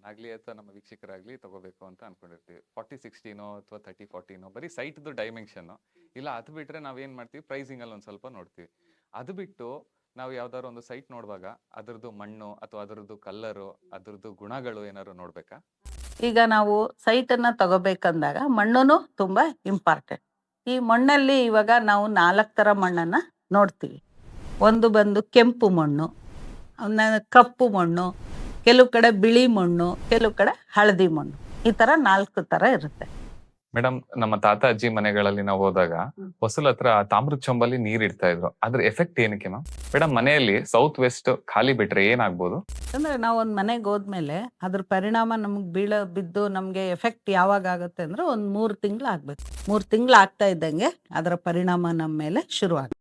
ಆಗ್ಲಿ ಅಥವಾ ನಮ್ಮ ವೀಕ್ಷಕರಾಗ್ಲಿ ತಗೋಬೇಕು ಅಂತ ಅನ್ಕೊಂಡಿರ್ತೀವಿ. 40-60ನೋ ಅಥವಾ 30-40ನೋ ಬರೀ ಸೈಟ್ದು ಡೈಮೆನ್ಷನ್ ಇಲ್ಲ. ಅದು ಬಿಟ್ರೆ ನಾವೇನ್ ಮಾಡ್ತೀವಿ, ಪ್ರೈಸಿಂಗ್ ಅಲ್ಲಿ ಒಂದ್ ಸ್ವಲ್ಪ ನೋಡ್ತೀವಿ. ಅದು ಬಿಟ್ಟು ನಾವು ಯಾವ್ದಾದ್ರು ಒಂದು ಸೈಟ್ ನೋಡುವಾಗ ಅದ್ರದ್ದು ಮಣ್ಣು ಅಥವಾ ಅದ್ರದ್ದು ಕಲ್ಲರು, ಅದ್ರದ್ದು ಗುಣಗಳು ಏನಾದ್ರು ನೋಡ್ಬೇಕಾ? ಈಗ ನಾವು ಸೈಟನ್ನು ತಗೋಬೇಕಂದಾಗ ಮಣ್ಣು ತುಂಬ ಇಂಪಾರ್ಟೆಂಟ್. ಈ ಮಣ್ಣಲ್ಲಿ ಇವಾಗ ನಾವು 4 ಥರ ಮಣ್ಣನ್ನು ನೋಡ್ತೀವಿ. ಒಂದು ಬಂದು ಕೆಂಪು ಮಣ್ಣು, ಕಪ್ಪು ಮಣ್ಣು, ಕೆಲವು ಕಡೆ ಬಿಳಿ ಮಣ್ಣು, ಕೆಲವು ಕಡೆ ಹಳದಿ ಮಣ್ಣು. ಈ ಥರ 4 ಥರ ಇರುತ್ತೆ. ಮೇಡಮ್, ನಮ್ಮ ತಾತ ಅಜ್ಜಿ ಮನೆಗಳಲ್ಲಿ ನಾವು ಹೋದಾಗ ಹೊಸಲ ಹತ್ರ ತಾಮ್ರದ ಚೊಂಬಲ್ಲಿ ನೀರ್ ಇಡ್ತಾ ಇದ್ರು. ಅದ್ರ ಎಫೆಕ್ಟ್ ಏನಕ್ಕೆ ಮ್ಯಾಮ್? ಮೇಡಮ್, ಮನೆಯಲ್ಲಿ ಸೌತ್ ವೆಸ್ಟ್ ಖಾಲಿ ಬಿಟ್ರೆ ಏನಾಗ್ಬೋದು? ಅಂದರೆ ನಾವು ಒಂದು ಮನೆಗೆ ಹೋದ್ಮೇಲೆ ಅದ್ರ ಪರಿಣಾಮ ನಮಗೆ ಬಿದ್ದು ನಮಗೆ ಎಫೆಕ್ಟ್ ಯಾವಾಗ ಆಗುತ್ತೆ ಅಂದರೆ ಒಂದು 3 ತಿಂಗಳು ಆಗಬೇಕು. 3 ತಿಂಗಳು ಆಗ್ತಾ ಇದ್ದಂಗೆ ಅದರ ಪರಿಣಾಮ ನಮ್ಮ ಮೇಲೆ ಶುರು ಆಗುತ್ತೆ.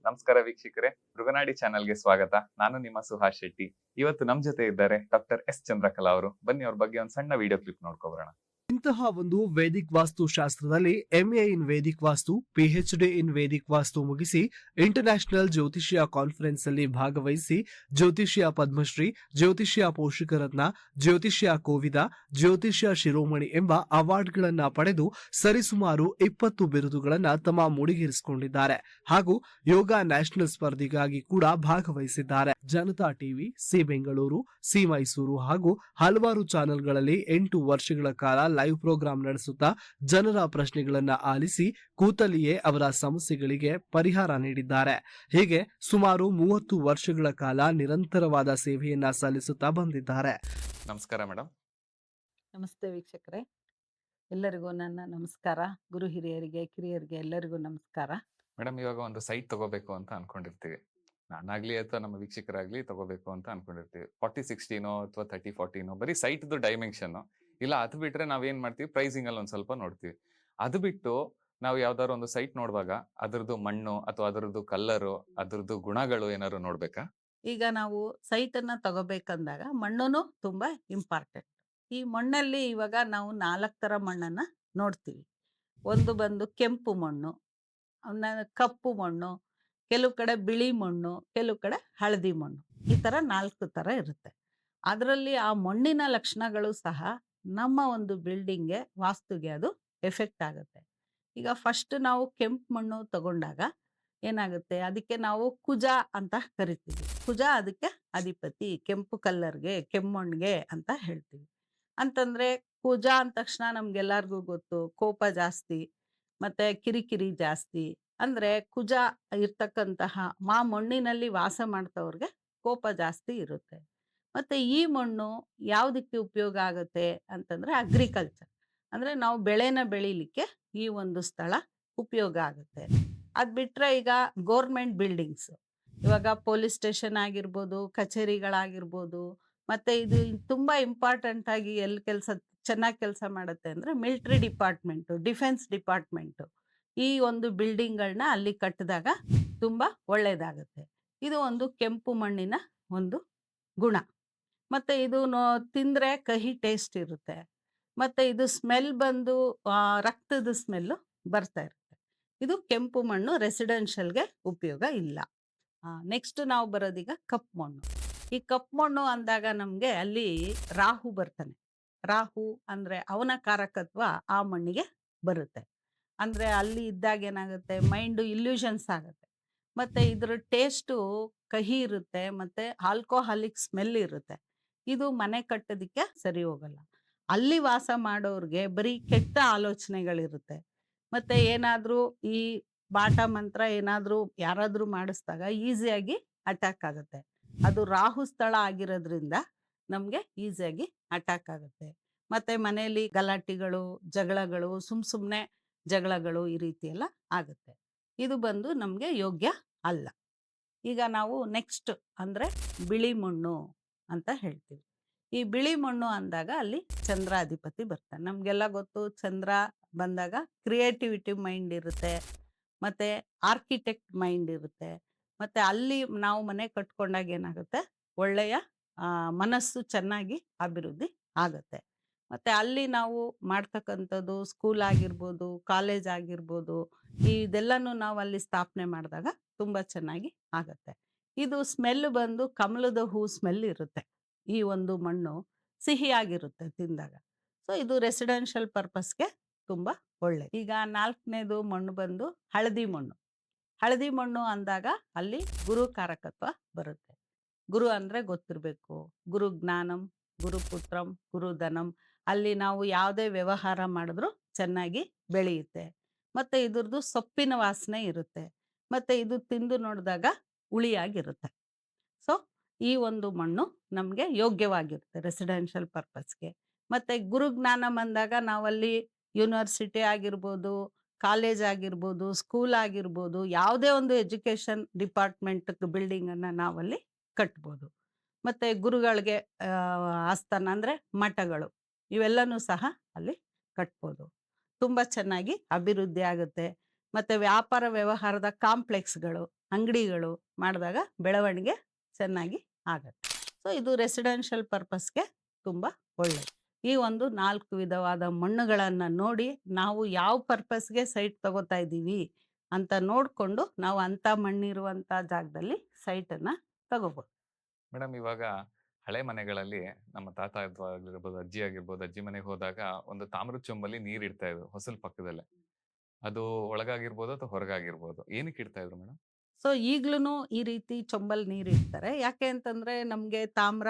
ನಮಸ್ಕಾರ ವೀಕ್ಷಕರೇ, ಮೃಗನಾಡಿ ಚಾನೆಲ್ಗೆ ಸ್ವಾಗತ. ನಾನು ನಿಮ್ಮ ಸುಹಾಸ್ ಶೆಟ್ಟಿ. ಇವತ್ತು ನಮ್ ಜೊತೆ ಇದ್ದಾರೆ ಡಾಕ್ಟರ್ ಎಸ್ ಚಂದ್ರಕಲಾ ಅವರು. ಬನ್ನಿ ಅವ್ರ ಬಗ್ಗೆ ಒಂದು ಸಣ್ಣ ವಿಡಿಯೋ ಕ್ಲಿಪ್ ನೋಡ್ಕೊಬರೋಣ. ಇಂತಹ ಒಂದು ವೇದಿಕ್ ವಾಸ್ತು ಶಾಸ್ತ್ರದಲ್ಲಿ MA in Vedic vastu, PhD in Vedic vastu ಮುಗಿಸಿ ಇಂಟರ್ನ್ಯಾಷನಲ್ ಜ್ಯೋತಿಷ್ಯ ಕಾನ್ಫರೆನ್ಸ್ ಅಲ್ಲಿ ಭಾಗವಹಿಸಿ ಜ್ಯೋತಿಷ್ಯ ಪದ್ಮಶ್ರೀ, ಜ್ಯೋತಿಷ್ಯ ಪೋಷಕರತ್ನ, ಜ್ಯೋತಿಷ್ಯ ಕೋವಿದ, ಜ್ಯೋತಿಷ್ಯ ಶಿರೋಮಣಿ ಎಂಬ ಅವಾರ್ಡ್ಗಳನ್ನ ಪಡೆದು ಸರಿಸುಮಾರು 20 ಬಿರುದುಗಳನ್ನ ತಮ್ಮ ಮುಡಿಗೇರಿಸಿಕೊಂಡಿದ್ದಾರೆ. ಹಾಗೂ ಯೋಗ ನ್ಯಾಷನಲ್ ಸ್ಪರ್ಧೆಗಾಗಿ ಕೂಡ ಭಾಗವಹಿಸಿದ್ದಾರೆ. Janata TV, C Bengaluru, C Mysuru ಹಾಗೂ ಹಲವಾರು ಚಾನೆಲ್ಗಳಲ್ಲಿ 8 ವರ್ಷಗಳ ಕಾಲ ಲೈವ್ ಪ್ರೋಗ್ರಾಂ ನಡೆಸುತ್ತಾ ಜನರ ಪ್ರಶ್ನೆಗಳನ್ನ ಆಲಿಸಿ ಕೂತಲ್ಲಿಯೇ ಅವರ ಸಮಸ್ಯೆಗಳಿಗೆ ಪರಿಹಾರ ನೀಡಿದ್ದಾರೆ. ಹೀಗೆ ಸುಮಾರು 30 ವರ್ಷಗಳ ಕಾಲ ನಿರಂತರವಾದ ಸೇವೆಯನ್ನ ಸಲ್ಲಿಸುತ್ತಾ ಬಂದಿದ್ದಾರೆ. ನಮಸ್ಕಾರ ಮೇಡಮ್. ನಮಸ್ತೆ ವೀಕ್ಷಕರೇ, ಎಲ್ಲರಿಗೂ ನನ್ನ ನಮಸ್ಕಾರ. ಗುರು ಹಿರಿಯರಿಗೆ, ಕಿರಿಯರಿಗೆ ಎಲ್ಲರಿಗೂ ನಮಸ್ಕಾರ. ಮೇಡಮ್, ಇವಾಗ ಒಂದು ಸೈಟ್ ತಗೋಬೇಕು ಅಂತ ಅನ್ಕೊಂಡಿರ್ತೀವಿ. ನಾನಾಗ್ಲಿ ಅಥವಾ ನಮ್ಮ ವೀಕ್ಷಕರಾಗ್ಲಿ ತಗೋಬೇಕು ಅಂತ ಅನ್ಕೊಂಡಿರ್ತೀವಿ. 40-60ನೋ ಅಥವಾ 30-40ನೋ ಬರೀ ಸೈಟ್ದು ಡೈಮೆನ್ಷನ್ ಇಲ್ಲ. ಅದು ಬಿಟ್ರೆ ನಾವೇನ್ ಮಾಡ್ತೀವಿ, ಪ್ರೈಸಿಂಗ್ ಅಲ್ಲಿ ಒಂದ್ ಸ್ವಲ್ಪ ನೋಡ್ತೀವಿ. ಅದು ಬಿಟ್ಟು ನಾವು ಯಾವ್ದಾದ್ರು ಒಂದು ಸೈಟ್ ನೋಡುವಾಗ ಅದ್ರದ್ದು ಮಣ್ಣು ಅಥವಾ ಅದ್ರದ್ದು ಕಲ್ಲರು, ಅದ್ರದ್ದು ಗುಣಗಳು ಏನಾದ್ರು ನೋಡ್ಬೇಕಾ? ಈಗ ನಾವು ಸೈಟನ್ನು ತಗೋಬೇಕಂದಾಗ ಮಣ್ಣು ತುಂಬ ಇಂಪಾರ್ಟೆಂಟ್. ಈ ಮಣ್ಣಲ್ಲಿ ಇವಾಗ ನಾವು 4 ಥರ ಮಣ್ಣನ್ನು ನೋಡ್ತೀವಿ. ಒಂದು ಬಂದು ಕೆಂಪು ಮಣ್ಣು, ಕಪ್ಪು ಮಣ್ಣು, ಕೆಲವು ಕಡೆ ಬಿಳಿ ಮಣ್ಣು, ಕೆಲವು ಕಡೆ ಹಳದಿ ಮಣ್ಣು. ಈ ಥರ 4 ಥರ ಇರುತ್ತೆ. ಅದರಲ್ಲಿ ಆ ಮಣ್ಣಿನ ಲಕ್ಷಣಗಳು ಸಹ ನಮ್ಮ ಒಂದು ಬಿಲ್ಡಿಂಗ್ಗೆ, ವಾಸ್ತುಗೆ ಅದು ಎಫೆಕ್ಟ್ ಆಗುತ್ತೆ. ಈಗ ಫಸ್ಟ್ ನಾವು ಕೆಂಪು ಮಣ್ಣು ತಗೊಂಡಾಗ ಏನಾಗುತ್ತೆ, ಅದಕ್ಕೆ ನಾವು ಕುಜ ಅಂತ ಕರಿತೀವಿ. ಕುಜ ಅದಕ್ಕೆ ಅಧಿಪತಿ, ಕೆಂಪು ಕಲ್ಲರ್ಗೆ, ಕೆಮ್ಮಣ್ಣಿಗೆ ಅಂತ ಹೇಳ್ತೀವಿ. ಅಂತಂದ್ರೆ ಕುಜ ಅಂದ ತಕ್ಷಣ ನಮ್ಗೆಲ್ಲರಿಗೂ ಗೊತ್ತು, ಕೋಪ ಜಾಸ್ತಿ, ಮತ್ತೆ ಕಿರಿಕಿರಿ ಜಾಸ್ತಿ. ಅಂದ್ರೆ ಕುಜ ಇರ್ತಕ್ಕಂತಹ ಮಣ್ಣಿನಲ್ಲಿ ವಾಸ ಮಾಡ್ತವ್ರಿಗೆ ಕೋಪ ಜಾಸ್ತಿ ಇರುತ್ತೆ. ಮತ್ತೆ ಈ ಮಣ್ಣು ಯಾವುದಕ್ಕೆ ಉಪಯೋಗ ಆಗುತ್ತೆ ಅಂತಂದ್ರೆ ಅಗ್ರಿಕಲ್ಚರ್, ಅಂದ್ರೆ ನಾವು ಬೆಳೆನ ಬೆಳಿಲಿಕ್ಕೆ ಈ ಒಂದು ಸ್ಥಳ ಉಪಯೋಗ ಆಗುತ್ತೆ. ಅದ್ ಬಿಟ್ರೆ ಈಗ ಗೌರ್ಮೆಂಟ್ ಬಿಲ್ಡಿಂಗ್ಸ್, ಇವಾಗ ಪೊಲೀಸ್ ಸ್ಟೇಷನ್ ಆಗಿರ್ಬೋದು, ಕಚೇರಿಗಳಾಗಿರ್ಬೋದು, ಮತ್ತೆ ಇದು ತುಂಬಾ ಇಂಪಾರ್ಟೆಂಟ್ ಆಗಿ ಎಲ್ಲಿ ಚೆನ್ನಾಗಿ ಕೆಲಸ ಮಾಡುತ್ತೆ ಅಂದ್ರೆ ಮಿಲಿಟರಿ ಡಿಪಾರ್ಟ್ಮೆಂಟ್, ಡಿಫೆನ್ಸ್ ಡಿಪಾರ್ಟ್ಮೆಂಟ್. ಈ ಒಂದು ಬಿಲ್ಡಿಂಗ್ಗಳನ್ನ ಅಲ್ಲಿ ಕಟ್ಟಿದಾಗ ತುಂಬಾ ಒಳ್ಳೇದಾಗುತ್ತೆ. ಇದು ಒಂದು ಕೆಂಪು ಮಣ್ಣಿನ ಒಂದು ಗುಣ. ಮತ್ತೆ ಇದು ತಿಂದ್ರೆ ಕಹಿ ಟೇಸ್ಟ್ ಇರುತ್ತೆ. ಮತ್ತೆ ಇದು ಸ್ಮೆಲ್ ಬಂದು ರಕ್ತದ ಸ್ಮೆಲ್ಲು ಬರ್ತಾ ಇರುತ್ತೆ. ಇದು ಕೆಂಪು ಮಣ್ಣು, ರೆಸಿಡೆನ್ಷಿಯಲ್ಗೆ ಉಪಯೋಗ ಇಲ್ಲ. ನೆಕ್ಸ್ಟ್ ನಾವು ಬರೋದೀಗ ಕಪ್ಪು ಮಣ್ಣು. ಈ ಕಪ್ಪು ಮಣ್ಣು ಅಂದಾಗ ನಮಗೆ ಅಲ್ಲಿ ರಾಹು ಬರ್ತಾನೆ. ರಾಹು ಅಂದ್ರೆ ಅವನ ಕಾರಕತ್ವ ಆ ಮಣ್ಣಿಗೆ ಬರುತ್ತೆ. ಅಂದ್ರೆ ಅಲ್ಲಿ ಇದ್ದಾಗ ಏನಾಗುತ್ತೆ, ಮೈಂಡ್ ಇಲ್ಯೂಷನ್ಸ್ ಆಗುತ್ತೆ. ಮತ್ತೆ ಇದ್ರ ಟೇಸ್ಟು ಕಹಿ ಇರುತ್ತೆ, ಮತ್ತೆ ಆಲ್ಕೋಹಾಲಿಕ್ ಸ್ಮೆಲ್ ಇರುತ್ತೆ. ಇದು ಮನೆ ಕಟ್ಟೋದಿಕ್ಕೆ ಸರಿ ಹೋಗಲ್ಲ. ಅಲ್ಲಿ ವಾಸ ಮಾಡೋರ್ಗೆ ಬರೀ ಕೆಟ್ಟ ಆಲೋಚನೆಗಳಿರುತ್ತೆ. ಮತ್ತೆ ಏನಾದ್ರೂ ಈ ಬಾಟ ಮಂತ್ರ ಏನಾದ್ರೂ ಯಾರಾದ್ರೂ ಮಾಡಿಸಿದಾಗ ಈಸಿಯಾಗಿ ಅಟ್ಯಾಕ್ ಆಗುತ್ತೆ. ಅದು ರಾಹು ಸ್ಥಳ ಆಗಿರೋದ್ರಿಂದ ನಮ್ಗೆ ಈಸಿಯಾಗಿ ಅಟ್ಯಾಕ್ ಆಗುತ್ತೆ. ಮತ್ತೆ ಮನೆಯಲ್ಲಿ ಗಲಾಟೆಗಳು, ಜಗಳಗಳು, ಸುಮ್ನೆ ಜಗಳಗಳು ಈ ರೀತಿ ಎಲ್ಲ ಆಗುತ್ತೆ. ಇದು ಬಂದು ನಮ್ಗೆ ಯೋಗ್ಯ ಅಲ್ಲ. ಈಗ ನಾವು ನೆಕ್ಸ್ಟ್ ಅಂದ್ರೆ ಬಿಳಿ ಮಣ್ಣು ಅಂತ ಹೇಳ್ತೀವಿ. ಈ ಬಿಳಿ ಮಣ್ಣು ಅಂದಾಗ ಅಲ್ಲಿ ಚಂದ್ರಾಧಿಪತಿ ಬರ್ತಾನೆ. ನಮ್ಗೆಲ್ಲ ಗೊತ್ತು, ಚಂದ್ರ ಬಂದಾಗ ಕ್ರಿಯೇಟಿವಿಟಿ ಮೈಂಡ್ ಇರುತ್ತೆ, ಮತ್ತೆ ಆರ್ಕಿಟೆಕ್ಟ್ ಮೈಂಡ್ ಇರುತ್ತೆ. ಮತ್ತೆ ಅಲ್ಲಿ ನಾವು ಮನೆ ಕಟ್ಕೊಂಡಾಗ ಏನಾಗುತ್ತೆ, ಒಳ್ಳೆಯ ಮನಸ್ಸು ಚೆನ್ನಾಗಿ ಅಭಿವೃದ್ಧಿ ಆಗುತ್ತೆ. ಮತ್ತೆ ಅಲ್ಲಿ ನಾವು ಮಾಡ್ತಕ್ಕಂಥದ್ದು ಸ್ಕೂಲ್ ಆಗಿರ್ಬೋದು, ಕಾಲೇಜ್ ಆಗಿರ್ಬೋದು, ಇದೆಲ್ಲನೂ ನಾವು ಅಲ್ಲಿ ಸ್ಥಾಪನೆ ಮಾಡಿದಾಗ ತುಂಬಾ ಚೆನ್ನಾಗಿ ಆಗತ್ತೆ. ಇದು ಸ್ಮೆಲ್ ಬಂದು ಕಮಲದ ಹೂ ಸ್ಮೆಲ್ ಇರುತ್ತೆ. ಈ ಒಂದು ಮಣ್ಣು ಸಿಹಿಯಾಗಿರುತ್ತೆ ತಿಂದಾಗ. ಸೊ ಇದು ರೆಸಿಡೆನ್ಷಿಯಲ್ ಪರ್ಪಸ್‌ಗೆ ತುಂಬ ಒಳ್ಳೆದು. ಈಗ 4ನೇದು ಮಣ್ಣು ಬಂದು ಹಳದಿ ಮಣ್ಣು. ಹಳದಿ ಮಣ್ಣು ಅಂದಾಗ ಅಲ್ಲಿ ಗುರು ಕಾರಕತ್ವ ಬರುತ್ತೆ. ಗುರು ಅಂದ್ರೆ ಗೊತ್ತಿರಬೇಕು. ಗುರು ಜ್ಞಾನಂ, ಗುರು ಪುತ್ರಂ, ಗುರು ಧನಂ. ಅಲ್ಲಿ ನಾವು ಯಾವುದೇ ವ್ಯವಹಾರ ಮಾಡಿದ್ರು ಚೆನ್ನಾಗಿ ಬೆಳೆಯುತ್ತೆ. ಮತ್ತೆ ಇದ್ರದ್ದು ಸೊಪ್ಪಿನ ವಾಸನೆ ಇರುತ್ತೆ. ಮತ್ತೆ ಇದು ತಿಂದು ನೋಡಿದಾಗ ಹುಳಿಯಾಗಿರುತ್ತೆ. ಸೊ ಈ ಒಂದು ಮಣ್ಣು ನಮಗೆ ಯೋಗ್ಯವಾಗಿರುತ್ತೆ ರೆಸಿಡೆನ್ಷಿಯಲ್ ಪರ್ಪಸ್‌ಗೆ. ಮತ್ತೆ ಗುರುಜ್ಞಾನಂ ಅಂದಾಗ ನಾವಲ್ಲಿ ಯೂನಿವರ್ಸಿಟಿ ಆಗಿರ್ಬೋದು, ಕಾಲೇಜ್ ಆಗಿರ್ಬೋದು, ಸ್ಕೂಲ್ ಆಗಿರ್ಬೋದು, ಯಾವುದೇ ಒಂದು ಎಜುಕೇಷನ್ ಡಿಪಾರ್ಟ್ಮೆಂಟ್ ಬಿಲ್ಡಿಂಗನ್ನು ನಾವಲ್ಲಿ ಕಟ್ಬೋದು. ಮತ್ತೆ ಗುರುಗಳಿಗೆ ಆಸ್ಥಾನ ಅಂದರೆ ಮಠಗಳು ಇವೆಲ್ಲನೂ ಸಹ ಅಲ್ಲಿ ಕಟ್ಬೋದು. ತುಂಬ ಚೆನ್ನಾಗಿ ಅಭಿವೃದ್ಧಿ ಆಗುತ್ತೆ. ಮತ್ತೆ ವ್ಯಾಪಾರ ವ್ಯವಹಾರದ ಕಾಂಪ್ಲೆಕ್ಸ್‌ಗಳು, ಅಂಗಡಿಗಳು ಮಾಡಿದಾಗ ಬೆಳವಣಿಗೆ ಚೆನ್ನಾಗಿ ಆಗತ್ತೆ. ಸೊ ಇದು ರೆಸಿಡೆನ್ಷಿಯಲ್ ಪರ್ಪಸ್‌ಗೆ ತುಂಬ ಒಳ್ಳೆಯದು. ಈ ಒಂದು 4 ವಿಧವಾದ ಮಣ್ಣುಗಳನ್ನು ನೋಡಿ ನಾವು ಯಾವ ಪರ್ಪಸ್‌ಗೆ ಸೈಟ್ ತಗೋತಾ ಇದ್ದೀವಿ ಅಂತ ನೋಡಿಕೊಂಡು ನಾವು ಅಂಥ ಮಣ್ಣಿರುವಂಥ ಜಾಗದಲ್ಲಿ ಸೈಟನ್ನು ತಗೋಬೋದು. ಮೇಡಮ್, ಇವಾಗ ಹಳೆ ಮನೆಗಳಲ್ಲಿ ನಮ್ಮ ತಾತ ಆಗಿರ್ಬೋದು, ಅಜ್ಜಿ ಆಗಿರ್ಬೋದು, ಅಜ್ಜಿ ಮನೆಗೆ ಹೋದಾಗ ಒಂದು ತಾಮ್ರದ ಚೊಂಬಲ್ಲಿ ನೀರ್ ಇಡ್ತಾ ಇದ್ರು ಹೊಸಲ್ ಪಕ್ಕದಲ್ಲೇ. ಅದು ಒಳಗಾಗಿರ್ಬೋದು ಅಥವಾ ಹೊರಗಾಗಿರ್ಬೋದು. ಏನಕ್ಕೆ ಇಡ್ತಾ ಇದ್ರು ಮೇಡಮ್? ಸೊ ಈಗ್ಲೂ ಈ ರೀತಿ ಚೊಂಬಲ್ ನೀರು ಇಡ್ತಾರೆ. ಯಾಕೆ ಅಂತಂದ್ರೆ ನಮಗೆ ತಾಮ್ರ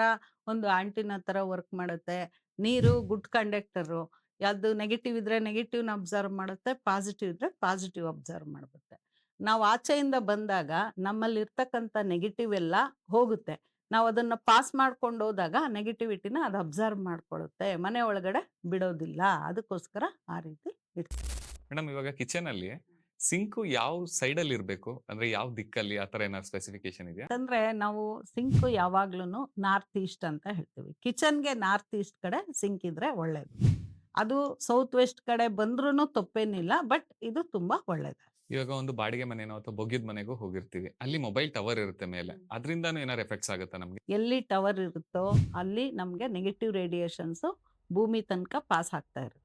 ಒಂದು ಆಂಟಿನ ಥರ ವರ್ಕ್ ಮಾಡುತ್ತೆ. ನೀರು ಗುಡ್ ಕಂಡಕ್ಟರು. ಯಾವುದು ನೆಗೆಟಿವ್ ಇದ್ರೆ ನೆಗೆಟಿವ್ನ ಅಬ್ಸರ್ವ್ ಮಾಡುತ್ತೆ, ಪಾಸಿಟಿವ್ ಇದ್ರೆ ಪಾಸಿಟಿವ್ ಅಬ್ಸರ್ವ್ ಮಾಡುತ್ತೆ. ನಾವು ಆಚೆಯಿಂದ ಬಂದಾಗ ನಮ್ಮಲ್ಲಿ ಇರ್ತಕ್ಕಂಥ ನೆಗೆಟಿವ್ ಎಲ್ಲ ಹೋಗುತ್ತೆ. ನಾವು ಅದನ್ನ ಪಾಸ್ ಮಾಡ್ಕೊಂಡು ಹೋದಾಗ ನೆಗೆಟಿವಿಟಿನ ಅದು ಅಬ್ಸರ್ವ್ ಮಾಡ್ಕೊಳ್ಳುತ್ತೆ. ಮನೆ ಒಳಗಡೆ ಬಿಡೋದಿಲ್ಲ. ಅದಕ್ಕೋಸ್ಕರ ಆ ರೀತಿ ಇಡ್ತಾರೆ. ಮೇಡಮ್, ಇವಾಗ ಕಿಚನ್ ಅಲ್ಲಿ ಸಿಂಕು ಯಾವ ಸೈಡ್ ಅಲ್ಲಿ ಇರ್ಬೇಕು, ಅಂದ್ರೆ ಯಾವ ದಿಕ್ಕಲ್ಲಿ, ಆತರ ಏನಾದ್ರು ಸ್ಪೆಸಿಫಿಕೇಶನ್ ಇದೆಯಾ? ಅಂತಂದ್ರೆ ನಾವು ಸಿಂಕ್ ಯಾವಾಗ್ಲೂ ನಾರ್ತ್ ಈಸ್ಟ್ ಅಂತ ಹೇಳ್ತೀವಿ. ಕಿಚನ್ಗೆ ನಾರ್ತ್ ಈಸ್ಟ್ ಕಡೆ ಸಿಂಕ್ ಇದ್ರೆ ಒಳ್ಳೇದು. ಅದು ಸೌತ್ ವೆಸ್ಟ್ ಕಡೆ ಬಂದ್ರೂ ತಪ್ಪೇನಿಲ್ಲ. ಬಟ್ ಇದು ತುಂಬಾ ಒಳ್ಳೇದು. ಇವಾಗ ಒಂದು ಬಾಡಿಗೆ ಮನೆನೋ ಅಥವಾ ಬೊಗ್ಗಿದ ಮನೆಗೂ ಹೋಗಿರ್ತೀವಿ, ಅಲ್ಲಿ ಮೊಬೈಲ್ ಟವರ್ ಇರುತ್ತೆ ಮೇಲೆ, ಅದರಿಂದಾನು ಏನಾರು ಎಫೆಕ್ಟ್ಸ್ ಆಗುತ್ತಾ ನಮ್ಗೆ? ಎಲ್ಲಿ ಟವರ್ ಇರುತ್ತೋ ಅಲ್ಲಿ ನಮಗೆ ನೆಗೆಟಿವ್ ರೇಡಿಯೇಷನ್ಸ್ ಭೂಮಿ ತನಕ ಪಾಸ್ ಆಗ್ತಾ ಇರುತ್ತೆ.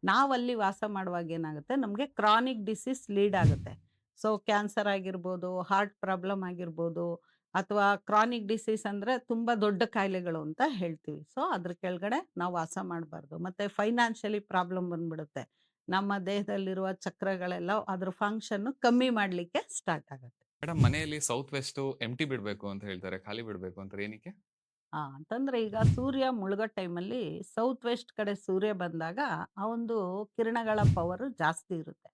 ನಾವಲ್ಲಿ ವಾಸ ಮಾಡುವಾಗ ಏನಾಗುತ್ತೆ, ನಮಗೆ ಕ್ರಾನಿಕ್ ಡಿಸೀಸ್ ಲೀಡ್ ಆಗುತ್ತೆ. ಸೊ ಕ್ಯಾನ್ಸರ್ ಆಗಿರ್ಬೋದು, ಹಾರ್ಟ್ ಪ್ರಾಬ್ಲಮ್ ಆಗಿರ್ಬೋದು, ಅಥವಾ ಕ್ರಾನಿಕ್ ಡಿಸೀಸ್ ಅಂದರೆ ತುಂಬ ದೊಡ್ಡ ಕಾಯಿಲೆಗಳು ಅಂತ ಹೇಳ್ತೀವಿ. ಸೊ ಅದ್ರ ಕೆಳಗಡೆ ನಾವು ವಾಸ ಮಾಡಬಾರ್ದು. ಮತ್ತು ಫೈನಾನ್ಷಿಯಲಿ ಪ್ರಾಬ್ಲಮ್ ಬಂದ್ಬಿಡುತ್ತೆ. ನಮ್ಮ ದೇಹದಲ್ಲಿರುವ ಚಕ್ರಗಳೆಲ್ಲ ಅದ್ರ ಫಂಕ್ಷನ್ನು ಕಮ್ಮಿ ಮಾಡಲಿಕ್ಕೆ ಸ್ಟಾರ್ಟ್ ಆಗುತ್ತೆ. ಮೇಡಮ್, ಮನೆಯಲ್ಲಿ ಸೌತ್ ವೆಸ್ಟ್ ಎಂಟಿ ಬಿಡ್ಬೇಕು ಅಂತ ಹೇಳ್ತಾರೆ, ಖಾಲಿ ಬಿಡ್ಬೇಕು ಅಂತಾರೆ, ಏನಕ್ಕೆ? ಅಂತಂದ್ರೆ ಈಗ ಸೂರ್ಯ ಮುಳುಗೋ ಟೈಮಲ್ಲಿ ಸೌತ್ ವೆಸ್ಟ್ ಕಡೆ ಸೂರ್ಯ ಬಂದಾಗ ಆ ಒಂದು ಕಿರಣಗಳ ಪವರ್ ಜಾಸ್ತಿ ಇರುತ್ತೆ.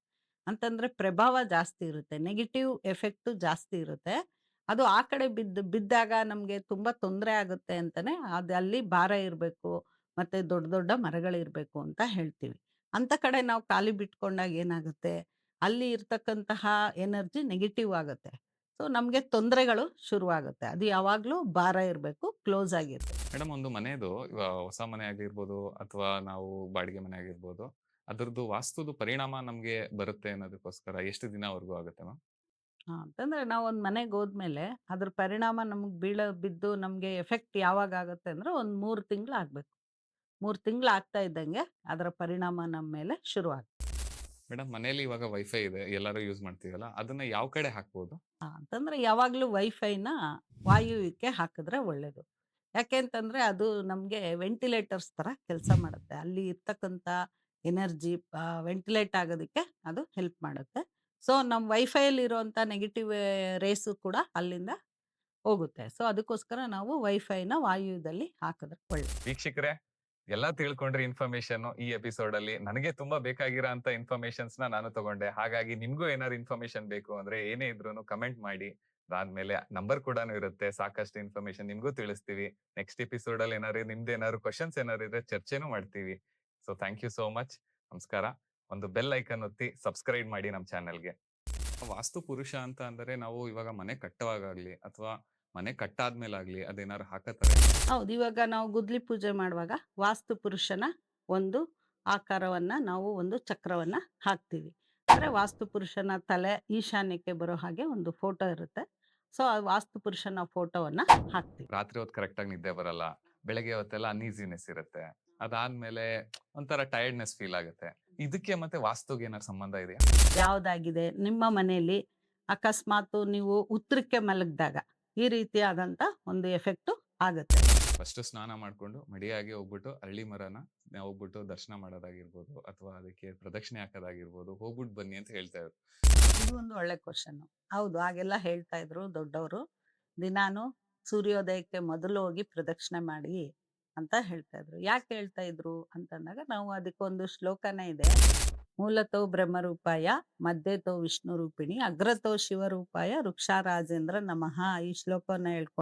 ಅಂತಂದ್ರೆ ಪ್ರಭಾವ ಜಾಸ್ತಿ ಇರುತ್ತೆ. ನೆಗೆಟಿವ್ ಎಫೆಕ್ಟ್ ಜಾಸ್ತಿ ಇರುತ್ತೆ. ಅದು ಆ ಕಡೆ ಬಿದ್ದಾಗ ನಮಗೆ ತುಂಬಾ ತೊಂದರೆ ಆಗುತ್ತೆ ಅಂತಾನೆ ಅದು ಅಲ್ಲಿ ಭಾರ ಇರಬೇಕು, ಮತ್ತೆ ದೊಡ್ಡ ದೊಡ್ಡ ಮರಗಳಿರ್ಬೇಕು ಅಂತ ಹೇಳ್ತೀವಿ. ಅಂತ ಕಡೆ ನಾವು ಖಾಲಿ ಬಿಟ್ಕೊಂಡಾಗ ಏನಾಗುತ್ತೆ, ಅಲ್ಲಿ ಇರ್ತಕ್ಕಂತಹ ಎನರ್ಜಿ ನೆಗೆಟಿವ್ ಆಗುತ್ತೆ. ಸೊ ನಮಗೆ ತೊಂದರೆಗಳು ಶುರುವಾಗುತ್ತೆ. ಅದು ಯಾವಾಗಲೂ ಭಾರ ಇರಬೇಕು, ಕ್ಲೋಸ್ ಆಗಿರ್ಬೇಕು. ಮೇಡಮ್, ಒಂದು ಮನೆದು ಇವಾಗ ಹೊಸ ಮನೆ ಆಗಿರ್ಬೋದು ಅಥವಾ ನಾವು ಬಾಡಿಗೆ ಮನೆ ಆಗಿರ್ಬೋದು, ಅದ್ರದ್ದು ವಾಸ್ತುದು ಪರಿಣಾಮ ನಮ್ಗೆ ಬರುತ್ತೆ ಅನ್ನೋದಕ್ಕೋಸ್ಕರ ಎಷ್ಟು ದಿನವರೆಗೂ ಆಗುತ್ತೆ ಮ್ಯಾಮ್? ಅಂತಂದ್ರೆ ನಾವು ಒಂದು ಮನೆಗೆ ಹೋದ್ಮೇಲೆ ಅದ್ರ ಪರಿಣಾಮ ನಮಗೆ ಬಿದ್ದು ನಮಗೆ ಎಫೆಕ್ಟ್ ಯಾವಾಗ ಆಗುತ್ತೆ ಅಂದ್ರೆ ಒಂದು 3 ತಿಂಗಳು ಆಗಬೇಕು. 3 ತಿಂಗಳು ಆಗ್ತಾ ಇದ್ದಂಗೆ ಅದರ ಪರಿಣಾಮ ನಮ್ಮ ಮೇಲೆ ಶುರು ಆಗುತ್ತೆ. ಮೇಡಮ್, ಮನೆಯಲ್ಲಿ ಇವಾಗ ವೈಫೈ ಇದೆ, ಎಲ್ಲರೂ ಯೂಸ್ ಮಾಡ್ತೀವಲ್ಲ, ಅದನ್ನ ಯಾವ ಕಡೆ ಹಾಕ್ಬೋದು? ಅಂತಂದ್ರೆ ಯಾವಾಗಲೂ ವೈಫೈನ ವಾಯುವ್ಯಕ್ಕೆ ಹಾಕಿದ್ರೆ ಒಳ್ಳೇದು. ಯಾಕೆ ಅಂತಂದ್ರೆ ಅದು ನಮಗೆ ವೆಂಟಿಲೇಟರ್ಸ್ ಥರ ಕೆಲಸ ಮಾಡುತ್ತೆ. ಅಲ್ಲಿ ಇರ್ತಕ್ಕಂಥ ಎನರ್ಜಿ ವೆಂಟಿಲೇಟ್ ಆಗೋದಕ್ಕೆ ಅದು ಹೆಲ್ಪ್ ಮಾಡುತ್ತೆ. ಸೊ ನಮ್ಮ ವೈಫೈಯಲ್ಲಿ ಇರುವಂಥ ನೆಗೆಟಿವ್ ರೇಸು ಕೂಡ ಅಲ್ಲಿಂದ ಹೋಗುತ್ತೆ. ಸೊ ಅದಕ್ಕೋಸ್ಕರ ನಾವು ವೈಫೈನ ವಾಯುವ್ಯದಲ್ಲಿ ಹಾಕಿದ್ರೆ ಒಳ್ಳೇದು. ವೀಕ್ಷಕರೇ, ಎಲ್ಲ ತಿಳ್ಕೊಂಡ್ರೆ ಇನ್ಫಾರ್ಮೇಶನ್ ಈ ಎಪಿಸೋಡ್ ಅಲ್ಲಿ ನನಗೆ ತುಂಬಾ ಬೇಕಾಗಿರೋ ಅಂತ ಇನ್ಫಾರ್ಮೇಶನ್ಸ್ ನಾನು ತಗೊಂಡೆ. ಹಾಗಾಗಿ ನಿಮ್ಗೂ ಏನಾದ್ರು ಇನ್ಫಾರ್ಮೇಶನ್ ಬೇಕು ಅಂದ್ರೆ ಏನೇ ಇದ್ರು ಕಮೆಂಟ್ ಮಾಡಿ. ಅದಾದ್ಮೇಲೆ ನಂಬರ್ ಕೂಡ ಇರುತ್ತೆ, ಸಾಕಷ್ಟು ಇನ್ಫಾರ್ಮೇಶನ್ ನಿಮ್ಗೂ ತಿಳಿಸ್ತೀವಿ. ನೆಕ್ಸ್ಟ್ ಎಪಿಸೋಡ್ ಅಲ್ಲಿ ನಿಮ್ದೇನಾದ್ರು ಕ್ವಶನ್ಸ್ ಏನಾದ್ರು ಇದ್ರೆ ಚರ್ಚೆನೂ ಮಾಡ್ತೀವಿ. So thank you so much. ನಮಸ್ಕಾರ. ಒಂದು ಬೆಲ್ ಐಕನ್ ಒತ್ತಿ ಸಬ್ಸ್ಕ್ರೈಬ್ ಮಾಡಿ ನಮ್ಮ ಚಾನೆಲ್ಗೆ. ವಾಸ್ತು ಪುರುಷ ಅಂತ ಅಂದ್ರೆ ನಾವು ಇವಾಗ ಮನೆ ಕಟ್ಟುವಾಗಲಿ ಅಥವಾ ಮನೆ ಕಟ್ಟಾದ್ಮೇಲಾಗ್ಲಿ ಅದೇನಾದ್ರು ಹಾಕತ್ತಾರೆ? ಹೌದು, ಇವಾಗ ನಾವು ಗುದ್ಲಿ ಪೂಜೆ ಮಾಡುವಾಗ ವಾಸ್ತು ಪುರುಷನ ಒಂದು ಆಕಾರವನ್ನ ನಾವು ಒಂದು ಚಕ್ರವನ್ನ ಹಾಕ್ತೀವಿ. ಅಂದ್ರೆ ವಾಸ್ತು ಪುರುಷನ ತಲೆ ಈಶಾನ್ಯಕ್ಕೆ ಬರೋ ಹಾಗೆ ಒಂದು ಫೋಟೋ ಇರುತ್ತೆ. ಸೊ ಆ ವಾಸ್ತು ಪುರುಷನ ಫೋಟೋವನ್ನ ಹಾಕ್ತೀವಿ. ರಾತ್ರಿ ಹೊತ್ತು ಕರೆಕ್ಟ್ ಆಗಿ ನಿದ್ದೆ ಬರಲ್ಲ, ಬೆಳಗ್ಗೆ ಹೊತ್ತೆಲ್ಲ ಅನ್ಈಸಿನೆಸ್ ಇರುತ್ತೆ, ಅದಾದ್ಮೇಲೆ ಒಂಥರ ಟೈರ್ಡ್ನೆಸ್ ಫೀಲ್ ಆಗುತ್ತೆ. ಇದಕ್ಕೆ ಮತ್ತೆ ವಾಸ್ತುಗೆ ಏನಾದ್ರು ಸಂಬಂಧ ಇದೆಯಾ? ಯಾವ್ದಾಗಿದೆ ನಿಮ್ಮ ಮನೆಯಲ್ಲಿ ಅಕಸ್ಮಾತ್ ನೀವು ಉತ್ತರಕ್ಕೆ ಮಲಗಿದಾಗ ಈ ರೀತಿಯಾದಂತ ಒಂದು ಎಫೆಕ್ಟ್ ಆಗುತ್ತೆ. ಫಸ್ಟ್ ಸ್ನಾನ ಮಾಡ್ಕೊಂಡು ಮಡಿಯಾಗಿ ಹೋಗ್ಬಿಟ್ಟು ಅರಳಿ ಮರನ ಹೋಗ್ಬಿಟ್ಟು ದರ್ಶನ ಮಾಡೋದಾಗಿರ್ಬೋದು ಅಥವಾ ಅದಕ್ಕೆ ಪ್ರದಕ್ಷಿಣೆ ಹಾಕೋದಾಗಿರ್ಬೋದು ಹೋಗ್ಬಿಟ್ಟು ಬನ್ನಿ ಅಂತ ಹೇಳ್ತಾ ಇದ್ರು. ಇದು ಒಂದು ಒಳ್ಳೆ ಕ್ವಶನ್. ಹೌದು, ಹಾಗೆಲ್ಲ ಹೇಳ್ತಾ ಇದ್ರು ದೊಡ್ಡವರು. ದಿನಾನು ಸೂರ್ಯೋದಯಕ್ಕೆ ಮೊದಲು ಹೋಗಿ ಪ್ರದಕ್ಷಿಣೆ ಮಾಡಿ ಅಂತ ಹೇಳ್ತಾ ಇದ್ರು. ಯಾಕೆ ಹೇಳ್ತಾ ಇದ್ರು ಅಂತಂದಾಗ, ನಾವು ಅದಕ್ಕೊಂದು ಶ್ಲೋಕನೇ ಇದೆ. ಮೂಲತೋ ಬ್ರಹ್ಮರೂಪಾಯ ಮಧ್ಯತೋ ವಿಷ್ಣು ರೂಪಿಣಿ ಅಗ್ರತೋ ಶಿವರೂಪಾಯ ವೃಕ್ಷಾರಾಜೇಂದ್ರ ನಮಃ. ಈ ಶ್ಲೋಕವನ್ನ ಹೇಳ್ಕೊಂಡು